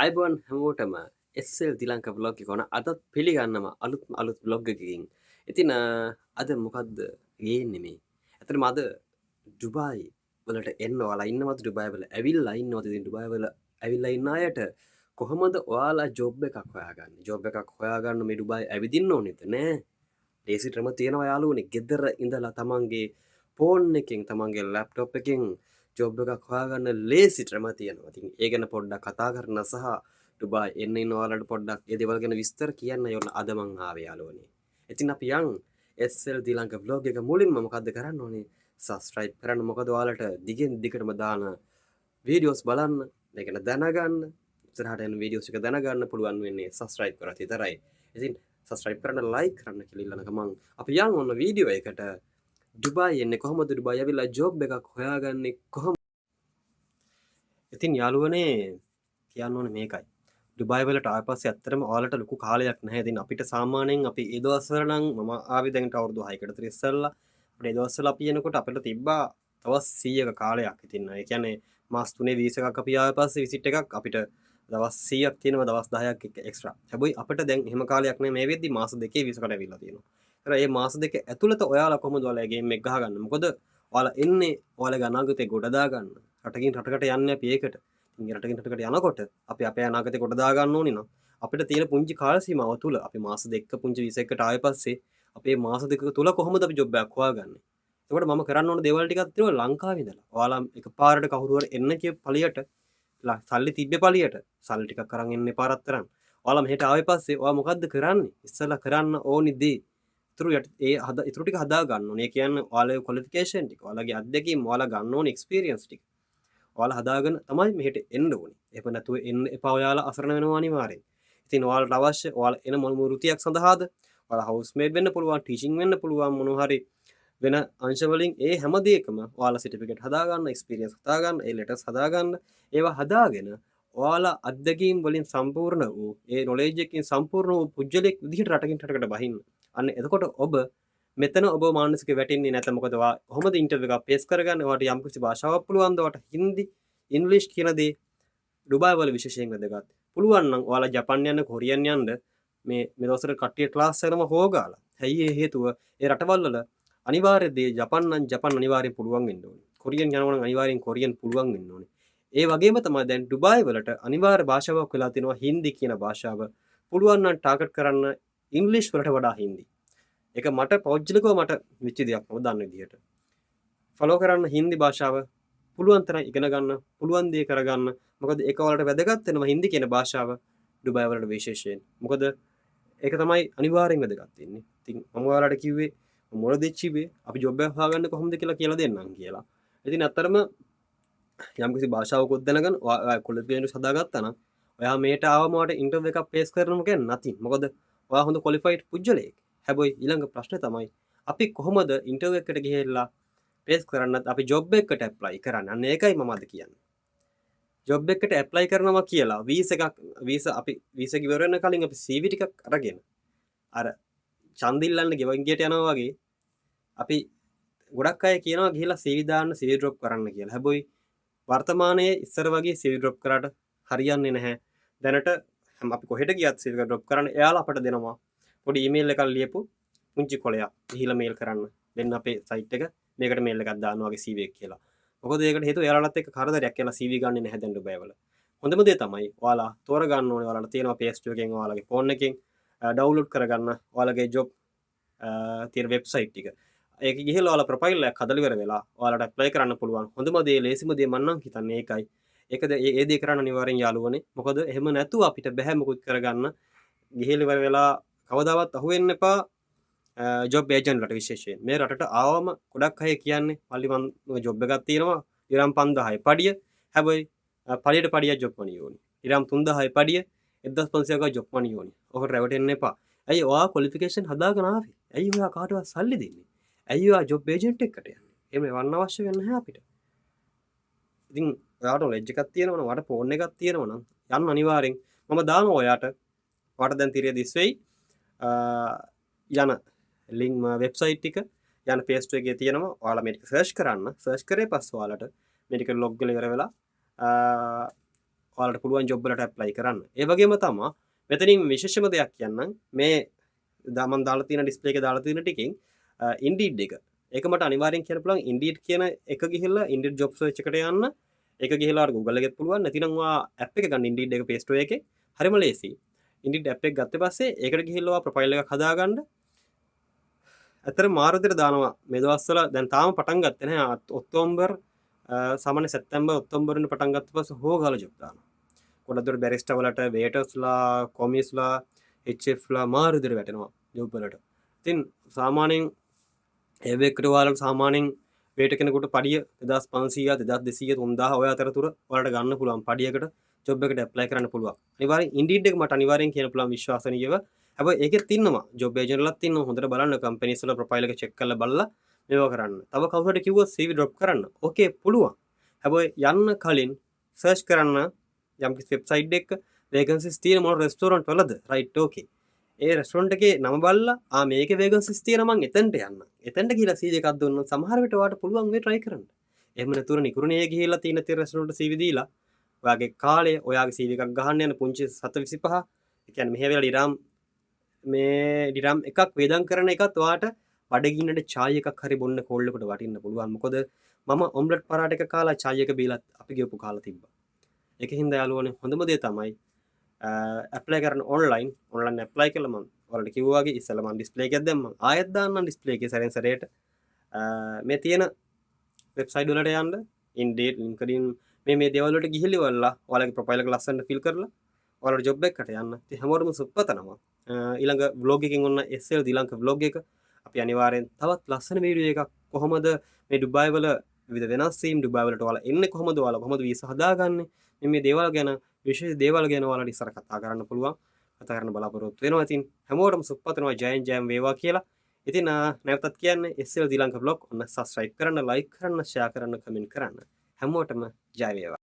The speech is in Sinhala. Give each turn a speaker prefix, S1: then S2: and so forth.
S1: අයිබෝන් හැමෝටම එස්සල් දිලංක බ්ලොග් එක කොන අදත් පිළිගන්නම අලුත් බ්ලොග් එකකින්. ඉතින් අද මොකක්ද ගේන්නේ මේ. ඇත්තටම අද ඩුබායි වලට එන්න ඔයාලා ඉන්නවද ඩුබායි වල ඇවිල්ලා ඉන්නවද ඉතින් ඩුබායි වල ඇවිල්ලා ඉන්න අයට කොහොමද ඔයාලා ජොබ් එකක් හොයාගන්නේ? ජොබ් එකක් හොයාගන්න මේ ඩුබායි ඇවිදින්න ඕනේද නෑ. ලේසි ක්‍රම තියෙනවා යාළුවනේ. ගෙදර ඉඳලා තමන්ගේ ෆෝන් එකෙන් තමන්ගේ ලැප්ටොප් එකෙන් ජොබ් එකක් හොයාගන්න ලේසි ක්‍රම තියෙනවා. ඉතින් ඒ ගැන පොඩ්ඩක් කතා කරන්න සහ ඩුබායි එන්න ඉන්න ඔයාලට පොඩ්ඩක් ඒ දේවල් ගැන විස්තර කියන්න යොන්න අද මං ආවේ යාළුවනේ. ඉතින් අපි යන් SL දිලංක vlog එක මුලින්ම මොකද්ද කරන්න ඕනේ? subscribe කරන්න. මොකද ඔයාලට දිගින් දිගටම දාන වීඩියෝස් බලන්න, ඒ ගැන දැනගන්න, ඉස්සරහට එන වීඩියෝස් ටික දැනගන්න පුළුවන් වෙන්නේ subscribe කරත් විතරයි. ඉතින් subscribe කරන්න, like කරන්න කියලා ඉල්ලන ගමන් අපි යන් ඔන්න වීඩියෝ එකට. ඩුබායි එන්නේ කොහොමද? ඩුබායි ඇවිල්ලා ජොබ් එකක් හොයාගන්නේ කොහොමද? ඉතින් යාළුවනේ කියන්න ඕනේ මේකයි. ඩුබායි වලට ආවට පස්සේ ඇත්තටම ඔයාලට ලොකු කාලයක් නැහැ. ඉතින් අපිට සාමාන්‍යයෙන් අපි ඒ දවස්වල නම් මම ආවේ දැන් අවුරුදු 6කට විතර ඉස්සෙල්ලා. අපිට ඒ දවස්වල අපි එනකොට අපිට තිබ්බා දවස් 100ක කාලයක්. ඉතින් ඒ කියන්නේ මාස 3 වීසා එකක් අපි ආවට පස්සේ විසිට් එකක් අපිට දවස් 100ක් තියෙනවා, දවස් 10ක් එක්ස්ට්‍රා. හැබැයි අපිට දැන් එහෙම කාලයක් නෑ. මේ වෙද්දි මාස දෙකේ වීසාකට ඇවිල්ලා තියෙනවා. ඒතර මේ මාස දෙක ඇතුළත ඔයාලා කොහොමද ඔයාලා ගේම් එක ගහගන්නේ? මොකද ඔයාලා එන්නේ ඔයාලගේ අනාගතේ ගොඩ දාගන්න. රටකින් රටකට යන්නේ අපි ඒකට. ඉතින් රටකින් රටකට යනකොට අපි අපේ අනාගතේ ගොඩ දාගන්න ඕනේ නම් අපිට තියෙන පුංචි කාල සීමාව තුල අපි මාස දෙකක පුංචි වීසා එකකට ආයෙ පස්සේ අපේ මාස දෙකක තුල කොහොමද අපි ජොබ් එකක් හොයාගන්නේ? එතකොට මම කරන්න ඕන දේවල් ටිකක් තියෙනවා ලංකාවේ ඉඳලා. ඔයාලා එකපාරට කවුරු හරි එන්න කිය පළියට සල්ලි තිබ්බේ පළියට සල්ලි ටිකක් අරන් එන්න එපා රත්තරන්. ඔයාලා මෙහෙට ආවේ පස්සේ ඔයා මොකද්ද කරන්නේ? ඉස්සෙල්ලා කරන්න ඕනි දේ ඉතුරු ටික හදා ගන්න ඕනේ. ඒ කියන්නේ ඔයාලගේ ක්වොලිෆිකේෂන් ටික, ඔයාලගේ අත්දැකීම්, ඔයාලා ගන්න ඕනේ එක්ස්පීරියන්ස් ටික. ඔයාලා හදාගෙන තමයි මෙහෙට එන්න ඕනේ. එහෙම නැතුව එන්න එපා, ඔයාලා අසරණ වෙනවා අනිවාර්යෙන්. ඉතින් ඔයාලට අවශ්‍ය ඔයාලා එන මොන වෘත්තියක් සඳහාද? ඔයාලා හවුස්මේඩ් වෙන්න පුළුවන්, ටීචින් වෙන්න පුළුවන්, මොනවා හරි වෙන අංශ වලින් ඒ හැම දෙයකම ඔයාලා සර්ටිෆිකේට් හදා ගන්න, එක්ස්පීරියන්ස් හදා ගන්න, ඒ ලෙටර්ස් හදා ගන්න. ඒවා හදාගෙන ඔයාලා අත්දැකීම් වලින් සම්පූර්ණ වූ, ඒ නොලෙජ් එකකින් සම්පූර්ණ වූ පුජ්‍යලෙක් විදිහට රටකින් රටකට බහින්න. අන්න එතකොට ඔබ මෙතන ඔබ මානසික වැටෙන්නේ නැත. මොකද ඔයා කොහොමද ඉන්ටර්විව් එකක් පේස් කරගන්නේ? ඔයාට යම්කිසි භාෂාවක් පුළුවන්ද? ඔයාට හින්දි, ඉංග්‍රීසි කියන දේ ඩුබායි වල විශේෂයෙන් වැදගත්. පුළුවන් නම් ඔයාලා ජපන් යන්න, කොරියන් යන්න මේ දවස්වල කට්ටිය ක්ලාස් එකම හොගාලා. ඇයි ඒ හේතුව? ඒ රටවල් වල අනිවාර්ය දේ ජපන් නම් ජපන් අනිවාර්යෙන් පුළුවන් වෙන්න ඕනේ. කොරියන් යනවා නම් අනිවාර්යෙන් කොරියන් පුළුවන් වෙන්න ඕනේ. ඒ වගේම තමයි දැන් ඩුබායි වලට අනිවාර්ය භාෂාවක් වෙලා තියෙනවා හින්දි කියන භාෂාව. පුළුවන් නම් ටාගට් කරන්න ඉංග්‍රීසි වලට වඩා හින්දි. ඒක මට පෞද්ගලිකව මට වෙච්ච දෙයක් මම දන්න විදිහට. ෆලෝ කරන්න හින්දි භාෂාව පුළුවන් තරම් ඉගෙන ගන්න, පුළුවන් දේ කරගන්න. මොකද ඒක වලට වැදගත් වෙනවා හින්දි කියන භාෂාව ඩුබායි වලට විශේෂයෙන්. මොකද ඒක තමයි අනිවාර්යෙන් වැදගත් වෙන්නේ. ඉතින් මම ඔයාලට කිව්වේ මොළ දෙච්චිවේ අපි ජොබ් එකක් හොයාගන්න කොහොමද කියලා දෙන්නම් කියලා. ඉතින් අත්‍තරම යම්කිසි භාෂාවකුත් දැනගන්න ඔයා ක්වොලිෆිකේෂන් හදාගත්තා නම් ඔයා මේට ආවම ඔයාට ඉන්ටර්විව් එකක් පේස් කරනම කියන්නේ නැති. මොකද ඔයා හොඳ ක්වොලිෆයිඩ් පුජ්‍යලයෙක්. හැබැයි ඊළඟ ප්‍රශ්නේ තමයි අපි කොහොමද ඉන්ටර්විව් එකට ගිහිල්ලා පේස් කරන්නත් අපි ජොබ් එකකට ඇප්ලයි කරන්න. අන්න ඒකයි මම අද කියන්නේ. ජොබ් එකට ඇප්ලයි කරනවා කියලා වීසා ඉවර වෙන කලින් අපි CV ටිකක් අරගෙන අර ඡන්දිල්ලන්න ගෙවන් ගියට යනවා වගේ අපි ගොඩක් අය කියනවා ගිහිල්ලා CV දාන්න, CV drop කරන්න කියලා. හැබැයි වර්තමානයේ ඉස්සර වගේ CV drop කරාට හරියන්නේ නැහැ. දැනට අපි කොහෙට ගියත් CV drop කරන්න එයාලා අපට දෙනවා පොඩි ඊමේල් එකක් ලියපු පුංචි කොලයක්. ගිහිල්ලා මේල් කරන්න. දෙන්න අපේ සයිට් එක මේකට මේල් එකක් දාන්න වගේ CV එක කියලා. මොකද ඒකට හේතුව එයාලටත් එක්ක කරදරයක් කියලා CV ගන්නෙ නැහැ දැන් ඩුබායි වල. හොඳම දේ තමයි ඔයාලා තෝරගන්න ඕනේ ඔයාලට තියෙනවා PS2 එකෙන් ඔයාලගේ ෆෝන් එකෙන් ඩවුන්ලෝඩ් කරගන්න ඔයාලගේ ජොබ් තියෙන වෙබ්සයිට් ටික. ඒක ගිහිල්ලා ඔයාලා ප්‍රොෆයිල් එකක් හදලා ඉවර වෙලා ඔයාලට ඇප්ලයි කරන්න පුළුවන්. හොඳම දේ, ලේසිම දේ මම නම් හිතන්නේ ඒකයි. ඒකද ඒ දේ කරන්න අනිවාර්යෙන් යාළුවනේ. මොකද එහෙම නැතුව අපිට බෑ මොකුත් කරගන්න. ගිහිල්ලා ඉවර වෙලා කවදාවත් අහුවෙන්න එපා ජොබ් ඒජන්ට්ලට විශේෂයෙන්. මේ රටට ආවම ගොඩක් අය කියන්නේ මල්ලි මම ජොබ් එකක් තියෙනවා ඉරම් 5000යි පඩිය. හැබැයි පඩියට පඩියක් ජොබ් මනිය ඕනි. ඉරම් 3000යි පඩිය 1500ක ජොබ් මනිය ඕනි. ඔකට රැවටෙන්න එපා. ඇයි ඔයා ක්වොලිෆිකේෂන් හදාගෙන ආවේ? ඇයි ඔයා කාටවත් සල්ලි දෙන්නේ? ඇයි ඔයා ජොබ් ඒජන්ට් එක්කට යන්නේ? එහෙම වන්න අවශ්‍ය වෙන්නේ නැහැ අපිට. ඉතින් ඔයාට ලෙජ් එකක් තියෙනවා නම්, ඔයාට ෆෝන් එකක් තියෙනවා නම් යන්න අනිවාර්යෙන්. මම දානවා ඔයාට. ඔයාට දැන් තිරේ දිස් වෙයි. යන ලින්ක් වෙබ්සයිට් ටික යන පේජ් එකේ තියෙනවා. ඔයාලා මේක සර්ච් කරන්න. සර්ච් කරේ පස්සේ ඔයාලට මේක ලොග් වෙලා ඉවර වෙලා ඔයාලට පුළුවන් ජොබ් වලට ඇප්ලයි කරන්න. ඒ වගේම තමයි මෙතනින් විශේෂම දෙයක් කියන්නම්. මේ මම දාලා තියෙන ඩිස්ප්ලේ එකේ දාලා තියෙන ටිකෙන් Indeed එක. ඒක මට අනිවාර්යෙන් කියන්න පුළුවන් Indeed කියන එක ගිහිල්ලා Indeed job search එකට යන්න. ඒක ගිහිල්ලා Google එකෙත් පුළුවන්. නැතිනම් ඔයා app එක ගන්න Indeed එක Play Store එකේ. හරිම ලේසි. Indeed app එක ගත්ත පස්සේ ඒකට ගිහිල්ලා ඔයා ප්‍රොෆයිල් එකක් හදාගන්න. ඇත්තට මාරු විදිහට දානවා. මේ දවස්වල දැන් තාම පටන් ගත්තේ නැහැ. ඔක්තෝබර් සාමාන්‍ය සැප්තැම්බර් ඔක්තෝබර් වලින් පටන් ගත්ත පස්සේ හොගාලා ජොබ් දානවා. ගොඩක් දුර බැරිස්ටර් වලට වේටර්ස්ලා කොමිස්ලා HFලා මාරු විදිහට වැටෙනවා ජොබ් වලට. ඉතින් සාමාන්‍යයෙන් ඒ වේකට ඔයාලට සාමාන්‍යයෙන් වේට කෙනෙකුට පඩිය 2500 2200 3000 ඔය අතරතුර ඔයාලට ගන්න පුළුවන් පඩියකට ජොබ් එකට ඇප්ලයි කරන්න පුළුවන්. අනිවාර්යෙන් Indeed එක මට අනිවාර්යෙන් කියන්න පුළුවන් විශ්වාසනීයව. හැබැයි ඒකෙත් ඉන්නවා ජොබ් ඒජන්ට්ලාත් ඉන්නවා. හොඳට බලන්න කම්පැනිස් වල ප්‍රොෆයිල් එක චෙක් කරලා බලලා මේවා කරන්න. තව කවුරු හරි කිව්වොත් CV drop කරන්න. ඕකේ පුළුවන්. හැබැයි යන්න කලින් සර්ච් කරන්න යම් කිසි වෙබ්සයිට් එකක වේකන්සිස් තියෙන මොන රෙස්ටෝරන්ට් වලද? Right okay. ඒ රෙස්ටෝරන්ට් එකේ නම බලලා මේකේ වේකන්සිස් තියෙන මං එතනට යන්න. එතනට ගිහලා CV එකක් දුන්නොත් සමහර විට ඔයාලට පුළුවන් මේ try කරන්න. එහෙම නැතුව නිකුරුණේ ගිහිල්ලා තියෙන රෙස්ටෝරන්ට් CV දීලා ඔයාගේ කාලය ඔයාගේ CV එකක් ගහන්න යන පුංචි 725 ඒ කියන්නේ මෙහෙ වෙලා ඩිරම් එකක් වේදම් කරන එකත් ඔයාට බඩගින්නට චායි එකක් හරි බොන්න කෝල්ලකට වටින්න පුළුවන්. මොකද මම ඔම්ලට් පරාට එක කාලා චායි එක බීලත් අපි ගියපු කාලා තිබ්බා. ඒකින්ද යාළුවනේ හොඳම දේ තමයි ඇප්ලයි කරන්න ඔන්ලයින් ඇප්ලයි කළා මම ඔයාලට කිව්වා වගේ ඉස්සෙල්ලා මම ඩිස්ප්ලේ එකක් දැම්මා. ආයෙත් දාන්නම් ඩිස්ප්ලේ එකේ සැරෙන් සැරේට මේ තියෙන වෙබ්සයිට් වලට යන්න Indeed LinkedIn මේ දේවල් වලට ගිහිල්ලා ඔයාලගේ ප්‍රොෆයිල් එක ලස්සනට ෆිල් කරලා ඔයාලට ජොබ් එකකට යන්න. ඉතින් හැමෝටම සුබපතනවා. ඊළඟ vlog එකකින් ඔන්න SL දිලංක vlog එක අපි අනිවාර්යෙන් තවත් ලස්සන වීඩියෝ එකක් කොහොමද මේ ඩුබායි වල විවිධ වෙනස් වීම් ඩුබායි වලට ඔයාලා එන්නේ කොහොමද කොහොමද වීසා හදාගන්නේ මේ දේවල් ගැන විශේෂ දේවල් ගැන ඔයාලට ඉස්සර කතා කරන්න පුළුවන්. කතා කරන්න බලාපොරොත්තු වෙනවා. ඉතින් හැමෝටම සුබපතනවා ජයන් වේවා කියලා. ඉතින් නැවතත් කියන්නේ SL දිලංක vlog ඔන්න subscribe කරන්න, like කරන්න, share කරන්න, comment කරන්න. හැමෝටම ජය වේවා.